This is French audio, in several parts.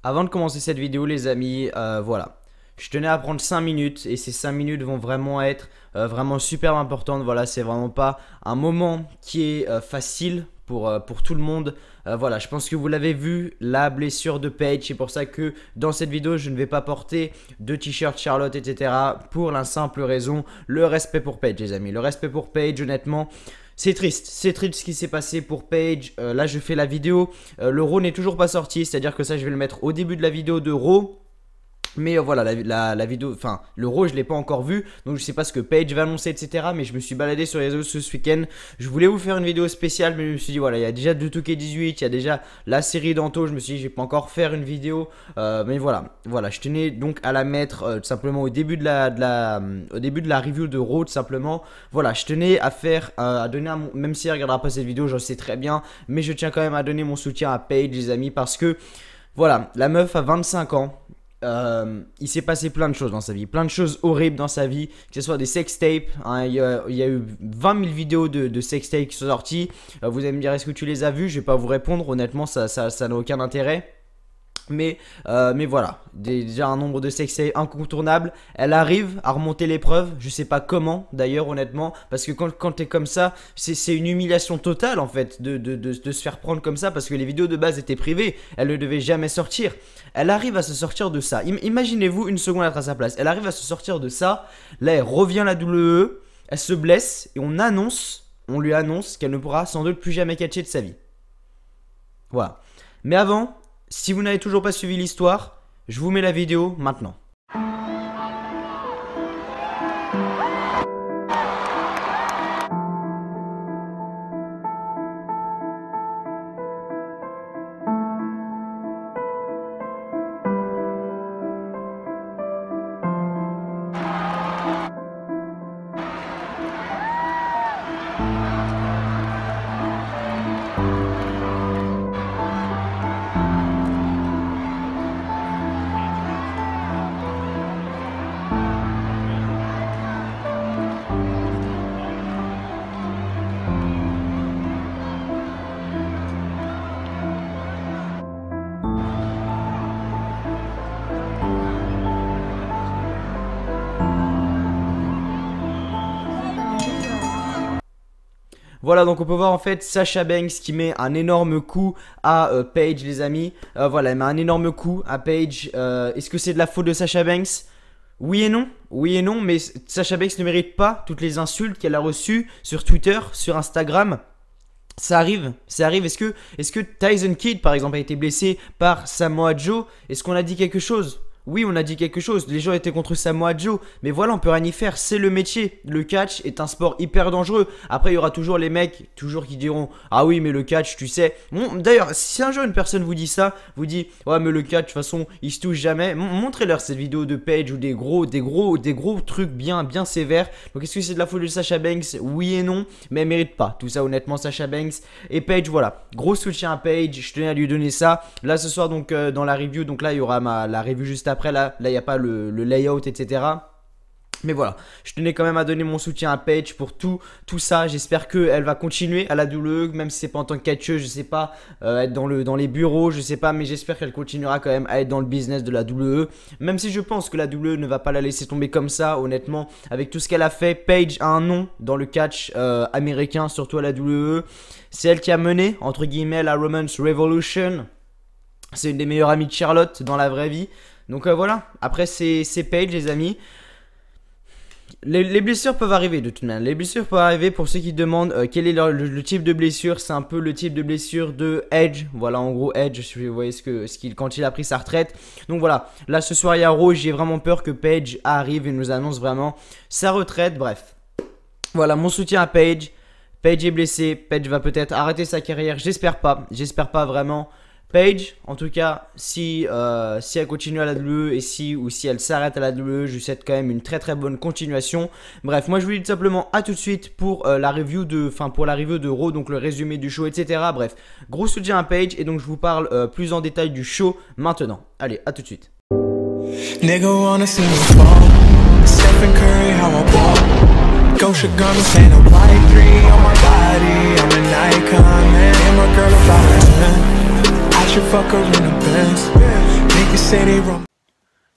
Avant de commencer cette vidéo les amis, voilà. Je tenais à prendre 5 minutes et ces 5 minutes vont vraiment être vraiment super importantes. Voilà, c'est vraiment pas un moment qui est facile pour tout le monde. Voilà, je pense que vous l'avez vu, la blessure de Paige. C'est pour ça que dans cette vidéo, je ne vais pas porter de t-shirt Charlotte, etc. Pour la simple raison, le respect pour Paige les amis. Le respect pour Paige, honnêtement. C'est triste ce qui s'est passé pour Paige. Là je fais la vidéo, le Raw n'est toujours pas sorti, c'est-à-dire que ça je vais le mettre au début de la vidéo de Raw. Mais voilà, la vidéo, enfin le Raw je l'ai pas encore vu, donc je sais pas ce que Paige va annoncer, etc. Mais je me suis baladé sur les réseaux ce week-end. Je voulais vous faire une vidéo spéciale, mais je me suis dit voilà, il y a déjà 2K18, il y a déjà la série d'Anto. Je me suis dit je vais pas encore faire une vidéo, mais voilà, je tenais donc à la mettre tout simplement au début de la review de Raw, tout simplement. Voilà, je tenais à faire, à donner même si elle regardera pas cette vidéo, je sais très bien, mais je tiens quand même à donner mon soutien à Paige les amis, parce que voilà, la meuf a 25 ans. Il s'est passé plein de choses dans sa vie, plein de choses horribles dans sa vie, que ce soit des sextapes, hein, il y a eu 20 000 vidéos de sextapes qui sont sorties. Vous allez me dire est-ce que tu les as vues? Je vais pas vous répondre, honnêtement ça n'a aucun intérêt. Mais voilà, déjà un nombre de sextapes incontournables. Elle arrive à remonter l'épreuve, je sais pas comment d'ailleurs honnêtement, parce que quand t'es comme ça, c'est une humiliation totale en fait de se faire prendre comme ça, parce que les vidéos de base étaient privées, elle ne devait jamais sortir. Elle arrive à se sortir de ça, imaginez-vous une seconde être à sa place, elle arrive à se sortir de ça, là elle revient à la WWE, elle se blesse et on lui annonce qu'elle ne pourra sans doute plus jamais catcher de sa vie. Voilà, mais avant... Si vous n'avez toujours pas suivi l'histoire, je vous mets la vidéo maintenant. Voilà, donc on peut voir en fait Sasha Banks qui met un énorme coup à Paige les amis. Voilà, elle met un énorme coup à Paige. Est-ce que c'est de la faute de Sasha Banks? Oui et non, mais Sasha Banks ne mérite pas toutes les insultes qu'elle a reçues sur Twitter, sur Instagram. Ça arrive. Est-ce que Tyson Kidd par exemple a été blessé par Samoa Joe? Est-ce qu'on a dit quelque chose? Oui, on a dit quelque chose, les gens étaient contre Samoa Joe, mais voilà, on peut rien y faire, c'est le métier. Le catch est un sport hyper dangereux. Après, il y aura toujours les mecs, toujours qui diront ah oui, mais le catch, tu sais. Bon, d'ailleurs, si un jour une personne vous dit ça, vous dit ouais, mais le catch, de toute façon, il se touche jamais. Montrez-leur cette vidéo de Paige ou des gros trucs bien sévères. Donc, est-ce que c'est de la faute de Sasha Banks? Oui et non, mais elle mérite pas. Tout ça, honnêtement, Sasha Banks et Paige, voilà. Gros soutien à Paige, je tenais à lui donner ça. Là, ce soir, donc, dans la review, donc là, il y aura la review juste après, là il n'y a pas le layout, etc. Mais voilà, je tenais quand même à donner mon soutien à Paige pour tout ça. J'espère qu'elle va continuer à la WWE, même si c'est pas en tant que catcheuse, je sais pas, être dans les bureaux, je sais pas, mais j'espère qu'elle continuera quand même à être dans le business de la WWE. Même si je pense que la WWE ne va pas la laisser tomber comme ça, honnêtement, avec tout ce qu'elle a fait. Paige a un nom dans le catch américain, surtout à la WWE. C'est elle qui a mené, entre guillemets, la Women's Revolution. C'est une des meilleures amies de Charlotte dans la vraie vie. Donc voilà, après c'est Paige les amis. Les blessures peuvent arriver de toute manière. Les blessures peuvent arriver pour ceux qui demandent quel est le type de blessure. C'est un peu le type de blessure de Edge. Voilà, en gros Edge, vous voyez quand il a pris sa retraite. Donc voilà, là ce soir il y a Raw. J'ai vraiment peur que Paige arrive et nous annonce vraiment sa retraite. Bref, voilà mon soutien à Paige. Paige est blessée, Paige va peut-être arrêter sa carrière. J'espère pas vraiment. Paige, en tout cas, si elle continue à la WWE et si elle s'arrête à la WWE, je lui souhaite quand même une très bonne continuation. Bref, moi je vous dis tout simplement à tout de suite pour la review de Raw, donc le résumé du show, etc. Bref, gros soutien à Paige et donc je vous parle plus en détail du show maintenant. Allez, à tout de suite. Nigga wanna see me fall. Stephen Curry, how I ball. Gosha garments ain't a white three on my body. I'm an icon, man. And my girl about that, man. I should fuck her in the Benz.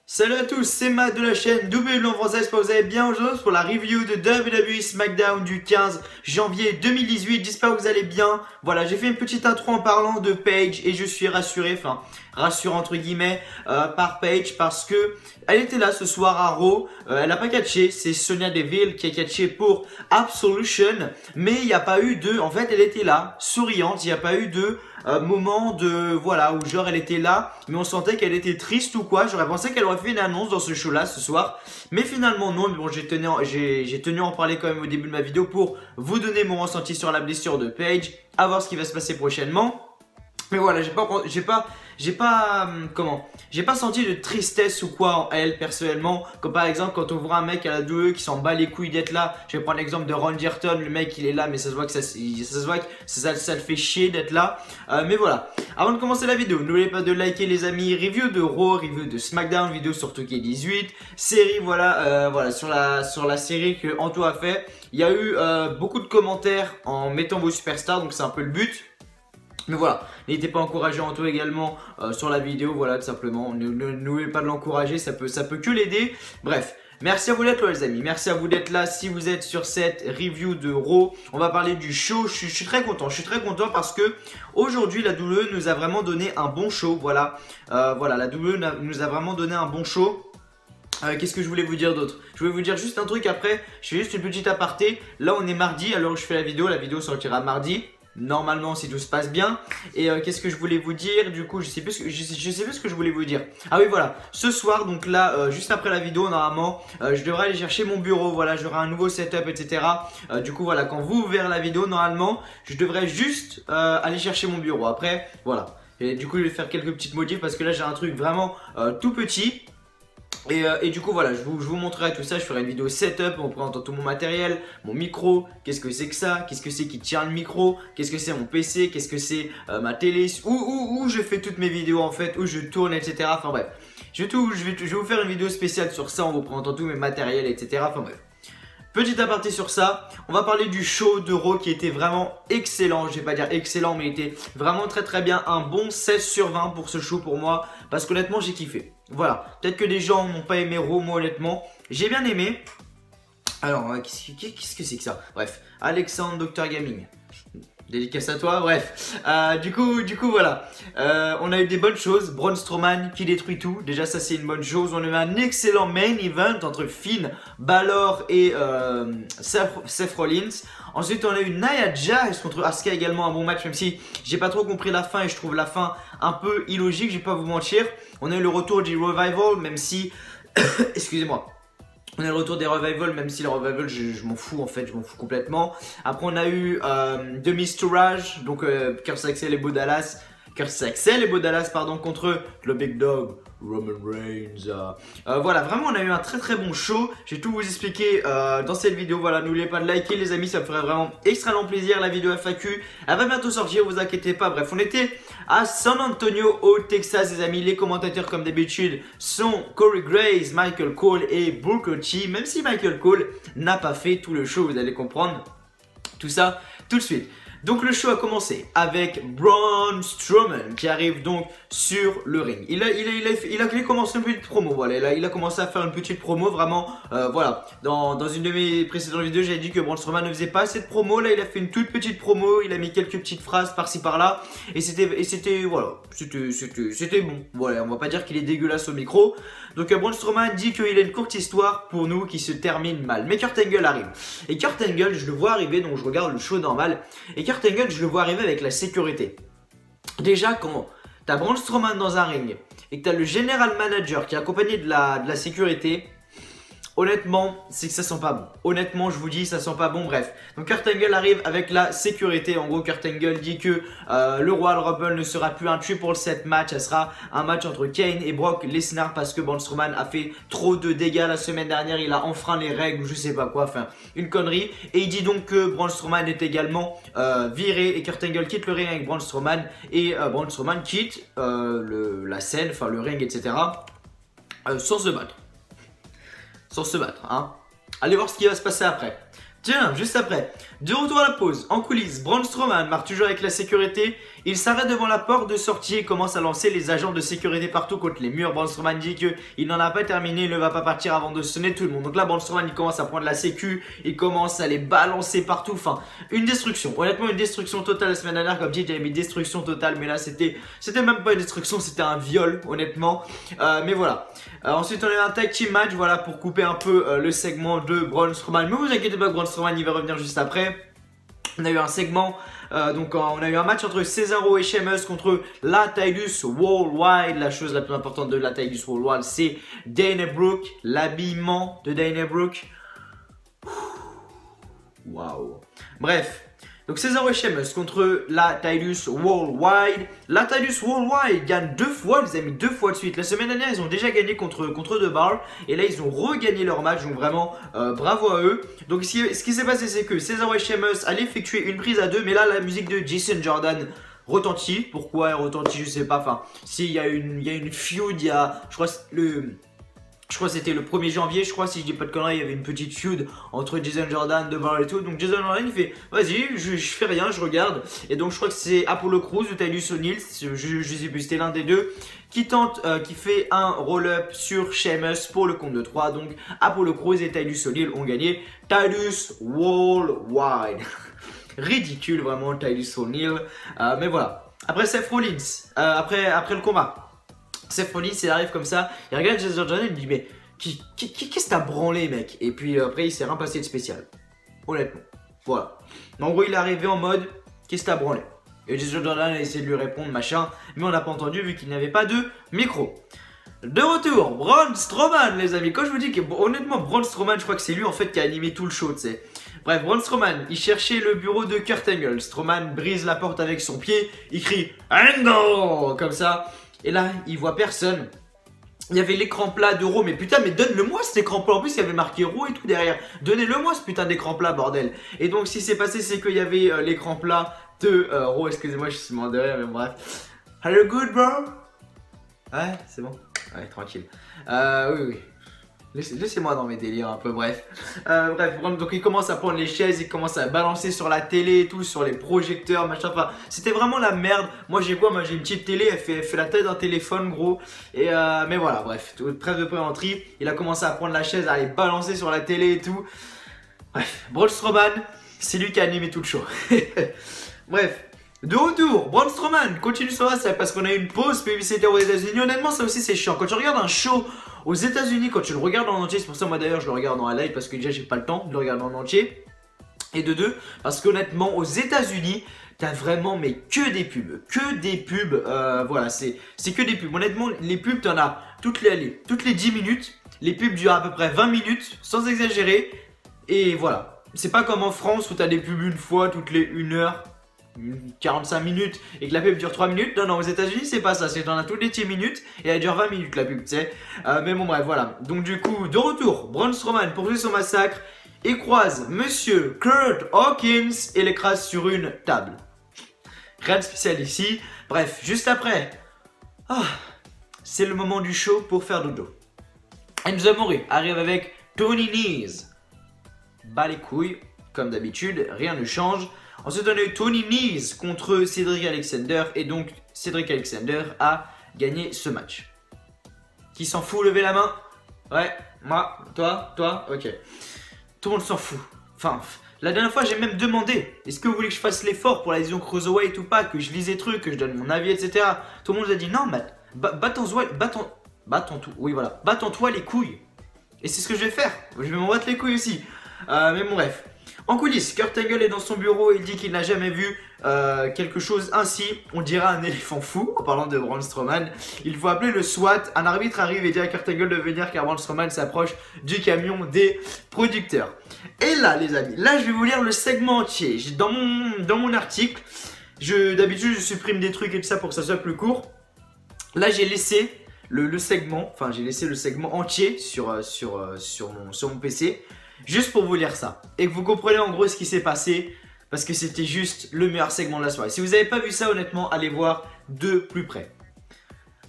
Salut à tous, c'est Matt de la chaîne WWE en français, j'espère que vous allez bien aujourd'hui pour la review de WWE SmackDown du 15 janvier 2018, j'espère que vous allez bien. Voilà, j'ai fait une petite intro en parlant de Paige et je suis rassuré, enfin rassuré entre guillemets par Paige parce que elle était là ce soir à Raw, elle n'a pas catché, c'est Sonya Deville qui a catché pour Absolution, mais il n'y a pas eu de, en fait elle était là, souriante, il n'y a pas eu de moment de, voilà, où genre elle était là, mais on sentait qu'elle était triste ou quoi, j'aurais pensé qu'elle aurait fait une annonce dans ce show là ce soir, mais finalement non, mais bon j'ai tenu à en parler quand même au début de ma vidéo pour vous donner mon ressenti sur la blessure de Paige, à voir ce qui va se passer prochainement. Mais voilà, j'ai pas senti de tristesse ou quoi en elle personnellement. Comme par exemple quand on voit un mec à la 2 qui s'en bat les couilles d'être là. Je vais prendre l'exemple de Randy Orton, le mec il est là mais ça se voit que ça le fait chier d'être là. Mais voilà, avant de commencer la vidéo, n'oubliez pas de liker les amis. Review de Raw, review de SmackDown, vidéo sur 2K18, série voilà sur la série que Anto a fait. Il y a eu beaucoup de commentaires en mettant vos superstars, donc c'est un peu le but. Mais voilà, n'hésitez pas à encourager Anto également sur la vidéo, voilà tout simplement, n'oubliez pas de l'encourager, ça peut que l'aider. Bref, merci à vous d'être là les amis, merci à vous d'être là si vous êtes sur cette review de Raw. On va parler du show, je suis très content parce que aujourd'hui la WWE nous a vraiment donné un bon show, voilà, la WWE nous a vraiment donné un bon show. Qu'est-ce que je voulais vous dire d'autre? Je voulais vous dire juste un truc après, je fais juste une petite aparté. Là on est mardi, alors je fais la vidéo sortira mardi. Normalement si tout se passe bien. Et qu'est-ce que je voulais vous dire? Du coup je sais plus ce que je voulais vous dire. Ah oui voilà, ce soir donc là juste après la vidéo normalement je devrais aller chercher mon bureau. Voilà, j'aurai un nouveau setup etc. Du coup voilà, quand vous verrez la vidéo normalement je devrais juste aller chercher mon bureau. Après voilà, et du coup je vais faire quelques petites modifs parce que là j'ai un truc vraiment tout petit. Et du coup voilà, je vous montrerai tout ça, je ferai une vidéo setup en présentant tout mon matériel, mon micro, qu'est-ce que c'est que ça, qu'est-ce que c'est qui tient le micro, qu'est-ce que c'est mon PC, qu'est-ce que c'est ma télé, où je fais toutes mes vidéos en fait, où je tourne etc. Enfin bref, je vais vous faire une vidéo spéciale sur ça en vous présentant tous mes matériels etc. Enfin bref. Petit aparté sur ça, on va parler du show de Raw qui était vraiment excellent, je vais pas dire excellent mais était vraiment très bien, un bon 16 sur 20 pour ce show pour moi, parce qu'honnêtement j'ai kiffé. Voilà, peut-être que des gens n'ont pas aimé Raw, moi honnêtement, j'ai bien aimé. Alors, qu'est-ce que c'est que ça? Bref, Alexandre Dr Gaming. Dédicace à toi, bref. Du coup voilà. On a eu des bonnes choses. Braun Strowman qui détruit tout. Déjà ça c'est une bonne chose. On a eu un excellent main event entre Finn Balor et Seth Rollins. Ensuite on a eu Nia Jax contre Asuka, également un bon match, même si j'ai pas trop compris la fin et je trouve la fin un peu illogique, je vais pas vous mentir. On a eu le retour du Revival, même si excusez-moi. On a le retour des Revival, même si le Revival je m'en fous en fait, je m'en fous complètement. Après on a eu The Mistourage, donc Curtis Axel et Bo Dallas pardon, contre le Big Dog Roman Reigns. Voilà, vraiment on a eu un très bon show. Je vais tout vous expliquer dans cette vidéo. Voilà, n'oubliez pas de liker les amis, ça me ferait vraiment extrêmement plaisir. La vidéo FAQ, elle va bientôt sortir, vous inquiétez pas. Bref, on était à San Antonio au Texas les amis. Les commentateurs comme d'habitude sont Corey Graves, Michael Cole et Booker T. Même si Michael Cole n'a pas fait tout le show, vous allez comprendre tout ça tout de suite. Donc le show a commencé avec Braun Strowman qui arrive donc sur le ring. Il a commencé une petite promo, voilà, il a commencé à faire une petite promo vraiment, voilà. Dans une de mes précédentes vidéos, j'avais dit que Braun Strowman ne faisait pas assez de promo, là il a fait une toute petite promo, il a mis quelques petites phrases par-ci par-là et c'était bon. Voilà, on va pas dire qu'il est dégueulasse au micro. Donc Braun Strowman dit qu'il a une courte histoire pour nous qui se termine mal. Mais Kurt Angle arrive. Et Kurt Angle, je le vois arriver, donc je regarde le show normal. Et Kurt Angle, je le vois arriver avec la sécurité. Déjà, quand t'as Braun Strowman dans un ring et que t'as le general manager qui est accompagné de la sécurité, honnêtement, c'est que ça sent pas bon. Honnêtement, je vous dis, ça sent pas bon. Bref, donc Kurt Angle arrive avec la sécurité. En gros, Kurt Angle dit que le Royal Rumble ne sera plus un triple set match. Ça sera un match entre Kane et Brock Lesnar parce que Braun Strowman a fait trop de dégâts la semaine dernière. Il a enfreint les règles ou je sais pas quoi. Enfin, une connerie. Et il dit donc que Braun Strowman est également viré et Kurt Angle quitte le ring avec Braun Strowman et Braun Strowman quitte la scène, enfin le ring, etc. Sans se battre. Hein. Allez voir ce qui va se passer après. Tiens, juste après, de retour à la pause, en coulisses, Braun Strowman marque toujours avec la sécurité. Il s'arrête devant la porte de sortie et commence à lancer les agents de sécurité partout contre les murs. Braun Strowman dit qu'il n'en a pas terminé, il ne va pas partir avant de sonner tout le monde. Donc là, Braun Strowman, il commence à prendre la sécu, il commence à les balancer partout. Enfin, une destruction. Honnêtement, une destruction totale la semaine dernière. Comme dit, j'avais mis destruction totale, mais là, c'était même pas une destruction, c'était un viol, honnêtement. Mais voilà. Ensuite, on a eu un tag team match, voilà, pour couper un peu le segment de Braun Strowman. Mais vous inquiétez pas, Braun Strowman, il va revenir juste après. On a eu un segment, on a eu un match entre Cesaro et Sheamus contre la Titus Worldwide. La chose la plus importante de la Titus Worldwide, c'est Dana Brooke, l'habillement de Dana Brooke. Waouh. Bref. Donc Cesaro et Sheamus contre la Titus Worldwide. La Titus Worldwide gagne 2 fois, les amis, 2 fois de suite. La semaine dernière, ils ont déjà gagné contre The Bar. Et là, ils ont regagné leur match. Donc vraiment, bravo à eux. Donc ce qui s'est passé, c'est que Cesaro et Sheamus allaient effectuer une prise à 2. Mais là, la musique de Jason Jordan retentit. Pourquoi elle retentit, je sais pas. Enfin, s'il y a une feud, il y a, je crois que c'était le 1er janvier, je crois, si je dis pas de conneries, il y avait une petite feud entre Jason Jordan, The Bar et tout. Donc Jason Jordan, il fait, vas-y, je fais rien, je regarde. Et donc je crois que c'est Apollo Crews ou Titus O'Neil, je sais plus, c'était l'un des deux, qui fait un roll-up sur Sheamus pour le compte de 3. Donc Apollo Crews et Titus O'Neil ont gagné. Titus Worldwide. Ridicule vraiment, Titus O'Neil. Mais voilà. Après Seth Rollins, après le combat. Seth Rollins, il arrive comme ça, il regarde Jason Jordan, il me dit mais qu'est-ce que t'as branlé mec? Et puis après il s'est rien passé de spécial. Honnêtement. Voilà. Mais en gros il est arrivé en mode qu'est-ce que t'as branlé? Et Jason Jordan a essayé de lui répondre machin, mais on n'a pas entendu vu qu'il n'avait pas de micro. De retour, Braun Strowman les amis. Quand je vous dis que honnêtement Braun Strowman, je crois que c'est lui en fait qui a animé tout le show, tu sais. Bref, Braun Strowman, il cherchait le bureau de Kurt Angle. Strowman brise la porte avec son pied, il crie Angle comme ça. Et là, il voit personne. Il y avait l'écran plat de Raw. Mais putain, mais donne-le-moi cet écran plat. En plus, il y avait marqué Raw et tout derrière. Donnez-le-moi ce putain d'écran plat, bordel. Et donc, ce qui s'est passé, c'est qu'il y avait l'écran plat de Raw. Excusez-moi, je suis mort de rire, mais bref. Hello, good, bro? Ouais, c'est bon. Ouais, tranquille. Oui. Laissez-moi dans mes délires un peu, bref. Donc il commence à prendre les chaises, il commence à balancer sur la télé et tout, sur les projecteurs, machin. Enfin, c'était vraiment la merde. Moi j'ai quoi? Moi j'ai une petite télé, elle fait la taille d'un téléphone, gros. Et mais voilà, bref, trêve de plaisanterie. Il a commencé à prendre la chaise, à aller balancer sur la télé et tout. Bref, Braun Strowman, c'est lui qui a animé tout le show. Bref. De retour, Braun Strowman continue son race parce qu'on a eu une pause publicitaire aux États-Unis. Honnêtement, ça aussi c'est chiant. Quand tu regardes un show aux États-Unis, quand tu le regardes en entier, c'est pour ça moi d'ailleurs je le regarde en live parce que déjà j'ai pas le temps de le regarder en entier. Et de deux, parce qu'honnêtement, aux États-Unis, t'as vraiment mais que des pubs, voilà, c'est que des pubs. Honnêtement, les pubs t'en as toutes les 10 minutes. Les pubs durent à peu près 20 minutes, sans exagérer. Et voilà, c'est pas comme en France où t'as des pubs une fois toutes les 1 heure. 45 minutes et que la pub dure 3 minutes. Non, aux États-Unis, c'est pas ça. C'est t'en as toutes les 10 minutes et elle dure 20 minutes la pub, tu sais. Mais bon, bref, voilà. Donc, du coup, de retour, Braun Strowman poursuit son massacre et croise Monsieur Kurt Hawkins et l'écrase sur une table. Rien de spécial ici. Bref, juste après, c'est le moment du show pour faire dodo. Enzo Amore arrive avec Tony Nese. Bas les couilles, comme d'habitude, rien ne change. Ensuite, on a eu Tony Nese contre Cedric Alexander. Et donc, Cedric Alexander a gagné ce match. Qui s'en fout, levez la main. Ouais, moi, toi, ok. Tout le monde s'en fout. Enfin, la dernière fois, j'ai même demandé est-ce que vous voulez que je fasse l'effort pour la division Cruiserweight ou pas, que je lise des trucs, que je donne mon avis, etc. Tout le monde a dit non, Matt, battons-toi les couilles. Et c'est ce que je vais faire. Je vais m'en battre les couilles aussi. Mais bon, bref. En coulisses, Kurt Angle est dans son bureau et il dit qu'il n'a jamais vu quelque chose ainsi. On dirait un éléphant fou en parlant de Braun Strowman. Il faut appeler le SWAT. Un arbitre arrive et dit à Kurt Angle de venir car Braun Strowman s'approche du camion des producteurs. Et là, les amis, là je vais vous lire le segment entier. Dans mon article, d'habitude je supprime des trucs et tout ça pour que ça soit plus court. Là j'ai laissé le segment, enfin j'ai laissé le segment entier sur mon PC. Juste pour vous lire ça et que vous compreniez en gros ce qui s'est passé parce que c'était juste le meilleur segment de la soirée. Si vous n'avez pas vu ça, honnêtement, allez voir de plus près.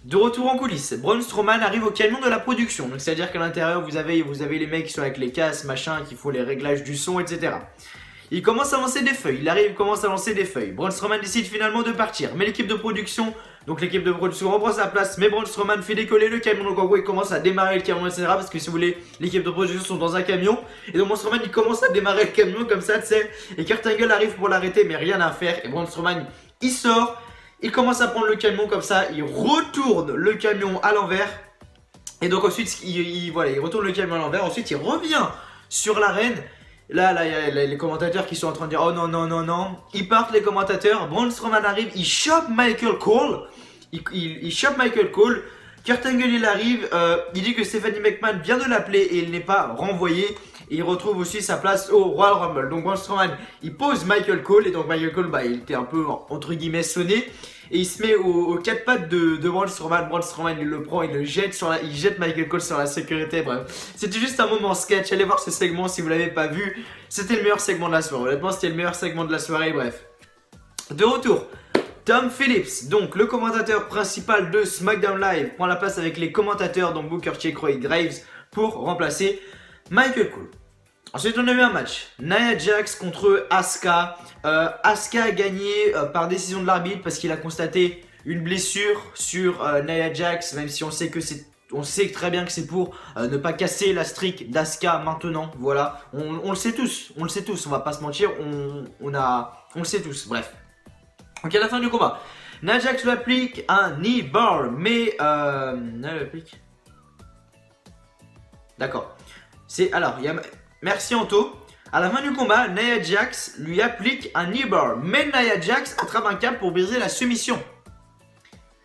De retour en coulisses, Braun Strowman arrive au camion de la production. Donc c'est à dire qu'à l'intérieur vous avez les mecs qui sont avec les casques, machin, qui font les réglages du son, etc. Il commence à lancer des feuilles. Il arrive, il commence à lancer des feuilles. Braun Strowman décide finalement de partir. Mais l'équipe de production, donc l'équipe de production reprend sa place. Mais Braun Strowman fait décoller le camion. Donc en gros, il commence à démarrer le camion, etc. Parce que si vous voulez, l'équipe de production sont dans un camion. Et donc Braun Strowman, il commence à démarrer le camion comme ça, tu sais. Et Kurt Angle arrive pour l'arrêter, mais rien à faire. Et Braun Strowman, il sort. Il commence à prendre le camion comme ça. Il retourne le camion à l'envers. Et donc ensuite, voilà, il retourne le camion à l'envers. Ensuite, il revient sur l'arène. Là, il y a les commentateurs qui sont en train de dire oh non, non, non, non. Ils partent les commentateurs. Braun Strowman arrive, il chope Michael Cole. Il chope Michael Cole. Kurt Angle il arrive. Il dit que Stephanie McMahon vient de l'appeler et il n'est pas renvoyé. Et il retrouve aussi sa place au Royal Rumble. Donc Braun Strowman il pose Michael Cole. Et donc Michael Cole, bah, il était un peu entre guillemets sonné. Et il se met aux quatre pattes de Braun Strowman. Braun Strowman il le prend, il le jette il jette Michael Cole sur la sécurité. Bref, c'était juste un moment sketch. Allez voir ce segment si vous l'avez pas vu. C'était le meilleur segment de la soirée. Honnêtement, c'était le meilleur segment de la soirée. Bref, de retour, Tom Phillips, donc le commentateur principal de SmackDown Live, prend la place avec les commentateurs, donc Booker T, Corey Graves, pour remplacer Michael Cole. Ensuite, on a eu un match. Nia Jax contre Asuka. Asuka a gagné par décision de l'arbitre parce qu'il a constaté une blessure sur Nia Jax, même si on sait que on sait très bien que c'est pour ne pas casser la streak d'Asuka maintenant. Voilà, on le sait tous, on va pas se mentir, on le sait tous. Bref. Donc à la fin du combat, Nia Jax lui applique un knee bar, mais Nia lui applique. D'accord. Alors il y a merci Anto. À la fin du combat, Nia Jax lui applique un knee bar. Mais Nia Jax attrape un câble pour briser la soumission.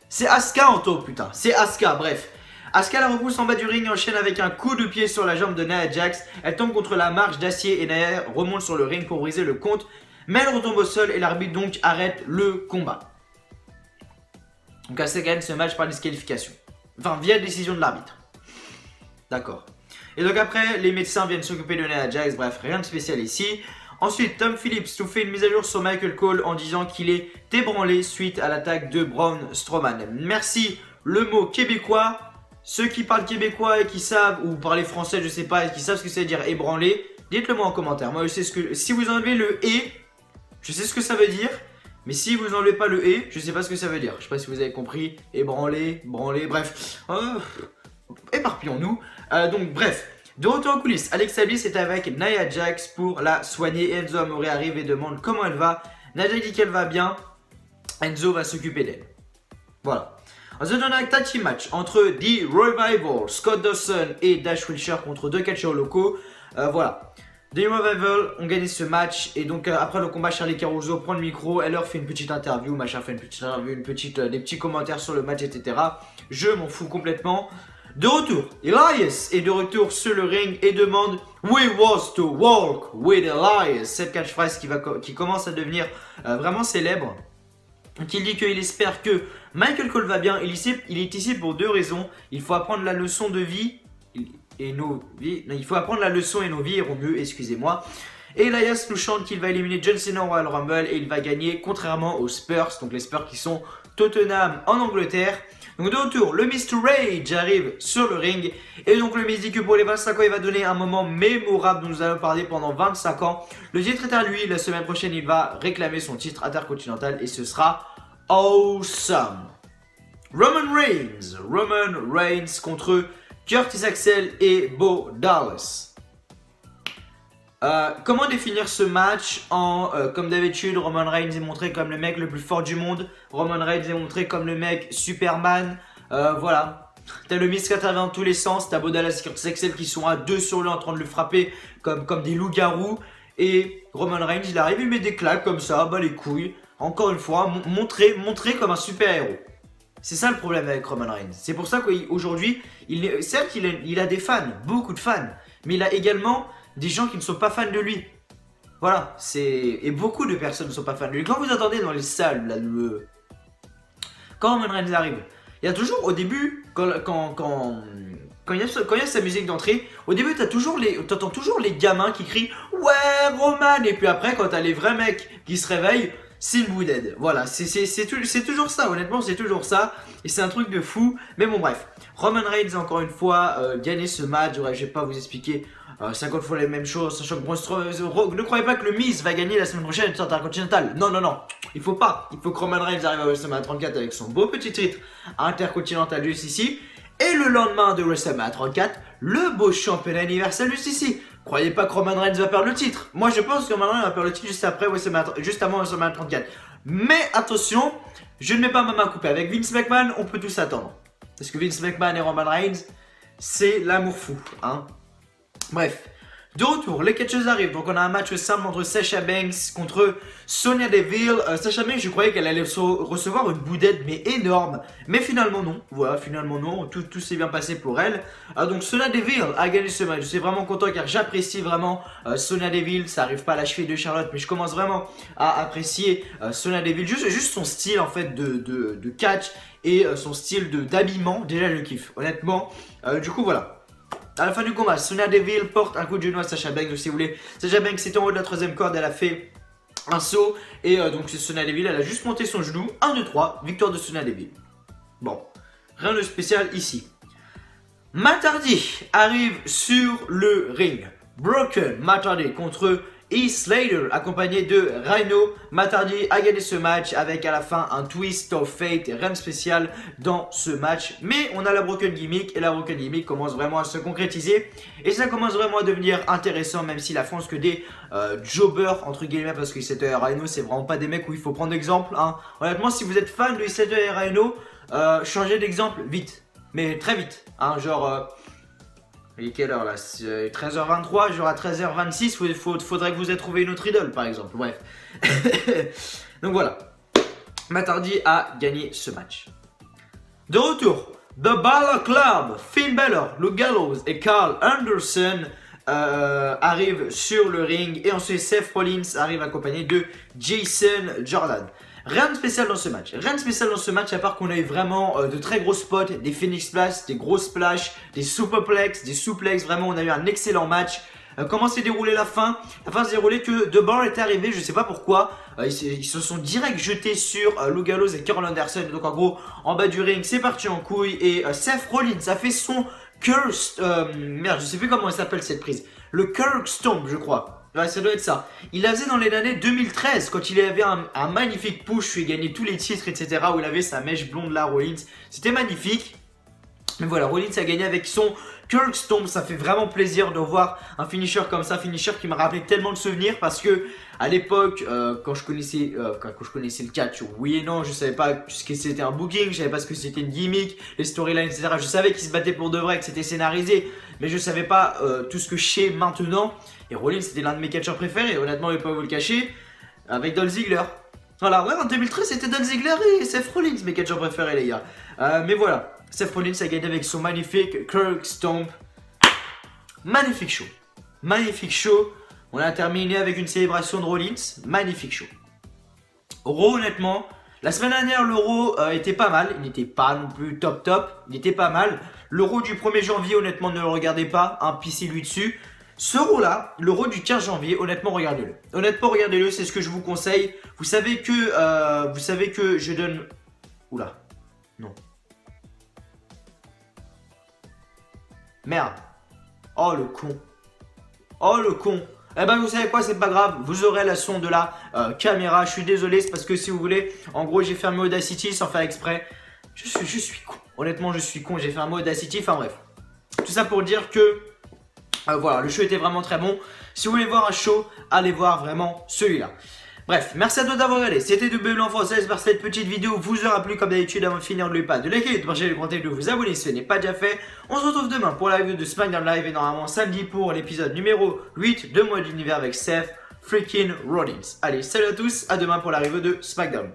C'est Asuka Anto, putain. C'est Asuka, bref. Asuka la repousse en bas du ring et enchaîne avec un coup de pied sur la jambe de Nia Jax. Elle tombe contre la marche d'acier et Nia remonte sur le ring pour briser le compte. Mais elle retombe au sol et l'arbitre donc arrête le combat. Donc Asuka gagne ce match par disqualification. Enfin, via décision de l'arbitre. D'accord. Et donc après, les médecins viennent s'occuper de Nia Jax, bref, rien de spécial ici. Ensuite, Tom Phillips nous fait une mise à jour sur Michael Cole en disant qu'il est ébranlé suite à l'attaque de Braun Strowman. Merci, le mot québécois. Ceux qui parlent québécois et qui savent, ou parlent français, je sais pas, et qui savent ce que ça veut dire ébranlé, dites-le moi en commentaire. Moi, je sais ce que. Si vous enlevez le et, je sais ce que ça veut dire. Mais si vous enlevez pas le et, je sais pas ce que ça veut dire. Je sais pas si vous avez compris. Ébranlé, branlé, bref. Éparpillons-nous. Donc bref, de retour en coulisses, Alexa Bliss est avec Nia Jax pour la soigner. Enzo Amore arrive et demande comment elle va. Nia Jax dit qu'elle va bien. Enzo va s'occuper d'elle. Voilà. Ensuite, on a un tag team match entre The Revival, Scott Dawson et Dash Wilshire contre deux catcheurs locaux. Voilà. The Revival ont gagné ce match et donc après le combat, Charlie Caruso prend le micro, elle leur fait une petite interview, machin fait une petite interview, des petits commentaires sur le match, etc. Je m'en fous complètement. De retour, Elias est de retour sur le ring et demande We was to walk with Elias. Cette catchphrase qui commence à devenir vraiment célèbre. Donc il dit qu'il espère que Michael Cole va bien. Il est ici pour deux raisons. Il faut apprendre la leçon de vie et nos vies. Non, il faut apprendre la leçon et nos vies iront mieux, excusez-moi. Et Elias nous chante qu'il va éliminer John Cena au Royal Rumble et il va gagner contrairement aux Spurs. Donc les Spurs qui sont Tottenham en Angleterre. Donc de retour, le Mr. Rage arrive sur le ring. Et donc le Miz dit que pour les 25 ans, il va donner un moment mémorable dont nous allons parler pendant 25 ans. Le titre est à lui. La semaine prochaine, il va réclamer son titre intercontinental. Et ce sera awesome. Roman Reigns contre Curtis Axel et Bo Dallas. Comment définir ce match comme d'habitude, Roman Reigns est montré comme le mec le plus fort du monde. Roman Reigns est montré comme le mec Superman. Voilà. T'as le Miz qui intervient dans tous les sens. T'as Bo Dallas et Curtis Axel qui sont à deux sur lui en train de le frapper comme des loups-garous. Et Roman Reigns, il arrive, il met des claques comme ça, bah les couilles. Encore une fois, montré comme un super-héros. C'est ça le problème avec Roman Reigns. C'est pour ça qu'aujourd'hui, certes, il a des fans, beaucoup de fans. Mais il a également des gens qui ne sont pas fans de lui. Voilà, et beaucoup de personnes ne sont pas fans de lui. Quand vous entendez dans les salles, là, quand Roman Reigns arrive, il y a toujours au début, quand il y a sa musique d'entrée, au début t'entends toujours les gamins qui crient « Ouais, Roman !» Et puis après, quand t'as les vrais mecs qui se réveillent, Sin Bouded. Voilà, c'est toujours ça, honnêtement, c'est toujours ça. Et c'est un truc de fou. Mais bon, bref. Roman Reigns, encore une fois, gagné ce match. Ouais, je vais pas vous expliquer 50 fois les mêmes choses. Sachant que ne croyez pas que le Miz va gagner la semaine prochaine le titre intercontinental. Non, non, non. Il faut pas. Il faut que Roman Reigns arrive à WrestleMania 34 avec son beau petit titre intercontinental juste ici. Et le lendemain de WrestleMania 34, le beau championnat universel juste ici. Croyez pas que Roman Reigns va perdre le titre. Moi, je pense que Roman Reigns va perdre le titre juste avant WrestleMania 34. Mais attention, je ne mets pas ma main coupée. Avec Vince McMahon, on peut tout s'attendre. Parce que Vince McMahon et Roman Reigns, c'est l'amour fou. Hein. Bref. De retour, les catcheuses arrivent. Donc on a un match simple entre Sasha Banks contre Sonya Deville. Sasha Banks, je croyais qu'elle allait recevoir une boudette mais énorme. Mais finalement non. Voilà, finalement non. Tout s'est bien passé pour elle. Donc Sonya Deville a gagné ce match. Je suis vraiment content car j'apprécie vraiment Sonya Deville. Ça arrive pas à la cheville de Charlotte, mais je commence vraiment à apprécier Sonya Deville. Juste son style en fait de catch et son style d'habillement. Déjà je kiffe, honnêtement. Du coup voilà. À la fin du combat, Sonya Deville porte un coup de genou à Sasha Banks, si vous voulez. Sasha Banks était en haut de la 3ème corde, elle a fait un saut. Et donc c'est Sonya Deville, elle a juste monté son genou. 1, 2, 3, victoire de Sonya Deville. Bon, rien de spécial ici. Matt Hardy arrive sur le ring. Broken, Matt Hardy contre Heath Slater, accompagné de Rhino. Matt Hardy a gagné ce match avec à la fin un twist of fate, rien de spécial dans ce match. Mais on a la Broken Gimmick et la Broken Gimmick commence vraiment à se concrétiser. Et ça commence vraiment à devenir intéressant, même s'ils affrontent que des jobbers, entre guillemets, parce que Heath Slater et Rhino, c'est vraiment pas des mecs où il faut prendre exemple. Hein. Honnêtement, si vous êtes fan de Heath Slater et Rhino, changez d'exemple vite, mais très vite. Hein, genre... Il est quelle heure là? 13h23, genre à 13h26, faudrait que vous ayez trouvé une autre idole par exemple, bref. Donc voilà, Matt Hardy a gagné ce match. De retour, The Balor Club, Finn Balor, Luke Gallows et Carl Anderson arrivent sur le ring. Et ensuite Seth Rollins arrive accompagné de Jason Jordan. Rien de spécial dans ce match. Rien de spécial dans ce match à part qu'on a eu vraiment de très gros spots, des Phoenix Splash, des gros splash, des superplex, des suplex. Vraiment, on a eu un excellent match. Comment s'est déroulée la fin? La fin s'est déroulée que The Bar est arrivé, je sais pas pourquoi. Ils se sont direct jetés sur Luke Gallows et Carl Anderson. Donc en gros, en bas du ring, c'est parti en couille. Et Seth Rollins a fait son Curse... merde, je sais plus comment elle s'appelle cette prise. Le Kirk Stomp, je crois. Ouais, ça doit être ça. Il la faisait dans les années 2013, quand il avait un magnifique push, il gagnait tous les titres, etc. Où il avait sa mèche blonde là, Rollins. C'était magnifique. Mais voilà, Rollins a gagné avec son Kirk Stomp. Ça fait vraiment plaisir de voir un finisher comme ça. Finisher qui m'a rappelé tellement de souvenirs. Parce que à l'époque, quand je connaissais le catch, oui et non, je savais pas ce que c'était un booking. Je savais pas ce que c'était une gimmick, les storylines, etc. Je savais qu'ils se battaient pour de vrai, que c'était scénarisé. Mais je savais pas tout ce que je sais maintenant. Et Rollins c'était l'un de mes catcheurs préférés, honnêtement je vais pas vous le cacher, avec Dolph Ziggler. Voilà, ouais, en 2013 c'était Dolph Ziggler et Seth Rollins, mes catcheurs préférés les gars. Mais voilà, Seth Rollins a gagné avec son magnifique Kirk Stomp. Magnifique show. Magnifique show. On a terminé avec une célébration de Rollins. Magnifique show. Raw honnêtement, la semaine dernière le Raw était pas mal. Il n'était pas non plus top. Il était pas mal. Le Raw du 1er janvier honnêtement ne le regardez pas. Un PC lui dessus. Ce Raw là, le Raw du 15 janvier, honnêtement regardez-le. Honnêtement regardez-le, c'est ce que je vous conseille. Vous savez que je donne... Oula, non. Merde. Oh le con. Oh le con. Eh ben vous savez quoi, c'est pas grave, vous aurez la son de la caméra. Je suis désolé, c'est parce que si vous voulez, en gros j'ai fermé Audacity sans faire exprès. Je suis con. Honnêtement je suis con, j'ai fait un mot Audacity, enfin bref. Tout ça pour dire que... voilà, le show était vraiment très bon. Si vous voulez voir un show, allez voir vraiment celui-là. Bref, merci à tous d'avoir regardé. C'était WLen français. J'espère que cette petite vidéo vous aura plu. Comme d'habitude, avant de finir, n'oubliez pas de liker, de partager le contenu, de vous abonner si ce n'est pas déjà fait. On se retrouve demain pour la review de SmackDown Live et normalement samedi pour l'épisode numéro 8 de Moi d'Univers avec Seth freaking Rollins. Allez, salut à tous, à demain pour la review de SmackDown.